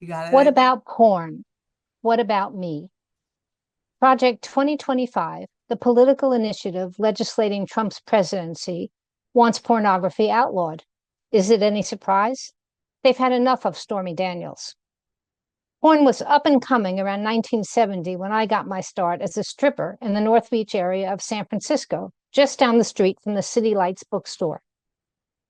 You got What anything? about porn? What about me? Project 2025, the political initiative legislating Trump's presidency, wants pornography outlawed. Is it any surprise? They've had enough of Stormy Daniels. Porn was up and coming around 1970 when I got my start as a stripper in the North Beach area of San Francisco, just down the street from the City Lights bookstore.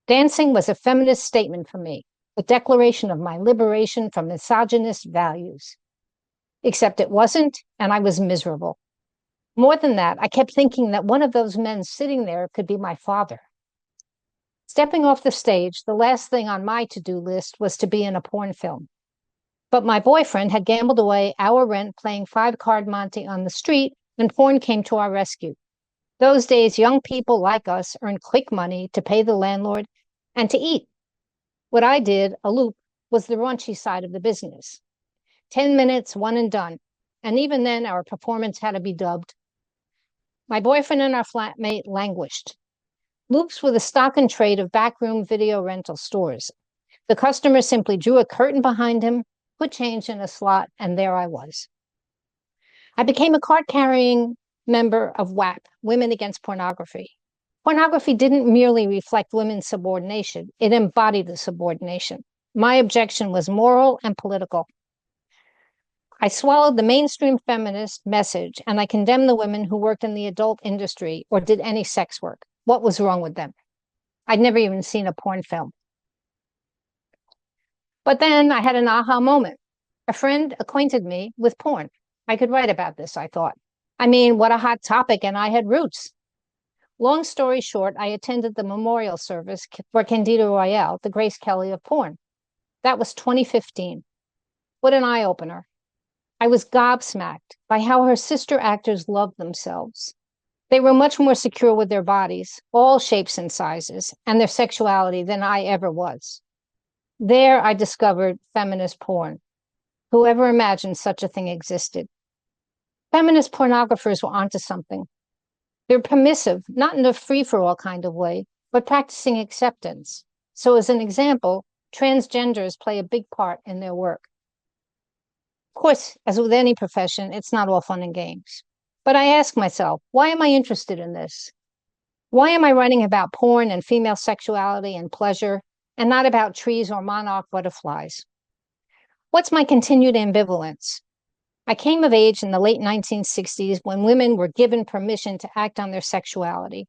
Dancing was a feminist statement for me, a declaration of my liberation from misogynist values. Except it wasn't, and I was miserable. More than that, I kept thinking that one of those men sitting there could be my father. Stepping off the stage, the last thing on my to-do list was to be in a porn film. But my boyfriend had gambled away our rent playing five-card Monte on the street, and porn came to our rescue. Those days, young people like us earned quick money to pay the landlord and to eat. What I did, a loop, was the raunchy side of the business. 10 minutes, one and done. And even then, our performance had to be dubbed. My boyfriend and our flatmate languished. Loops were the stock and trade of backroom video rental stores. The customer simply drew a curtain behind him, put change in a slot, and there I was. I became a card-carrying member of WAP, Women Against Pornography. Pornography didn't merely reflect women's subordination, it embodied the subordination. My objection was moral and political. I swallowed the mainstream feminist message and I condemned the women who worked in the adult industry or did any sex work. What was wrong with them? I'd never even seen a porn film. But then I had an aha moment. A friend acquainted me with porn. I could write about this, I thought. I mean, what a hot topic, and I had roots. Long story short, I attended the memorial service for Candida Royalle, the Grace Kelly of porn. That was 2015. What an eye-opener. I was gobsmacked by how her sister actors loved themselves. They were much more secure with their bodies, all shapes and sizes, and their sexuality than I ever was. There I discovered feminist porn. Whoever imagined such a thing existed? Feminist pornographers were onto something. They're permissive, not in a free-for-all kind of way, but practicing acceptance. So as an example, transgenders play a big part in their work. Of course, as with any profession, it's not all fun and games. But I ask myself, why am I interested in this? Why am I writing about porn and female sexuality and pleasure, and not about trees or monarch butterflies? What's my continued ambivalence? I came of age in the late 1960s when women were given permission to act on their sexuality.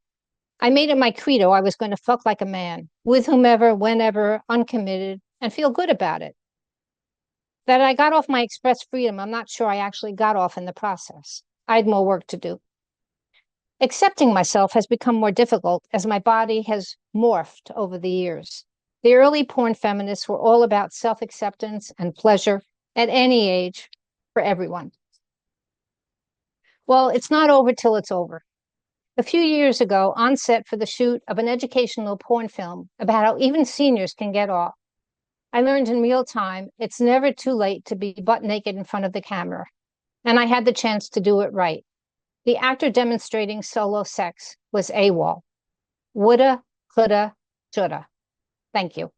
I made it my credo I was going to fuck like a man, with whomever, whenever, uncommitted, and feel good about it. That I got off my express freedom, I'm not sure I actually got off in the process. I had more work to do. Accepting myself has become more difficult as my body has morphed over the years. The early porn feminists were all about self-acceptance and pleasure at any age for everyone. Well, it's not over till it's over. A few years ago, on set for the shoot of an educational porn film about how even seniors can get off, I learned in real time it's never too late to be butt naked in front of the camera. And I had the chance to do it right. The actor demonstrating solo sex was AWOL. Woulda, coulda, shoulda. Thank you.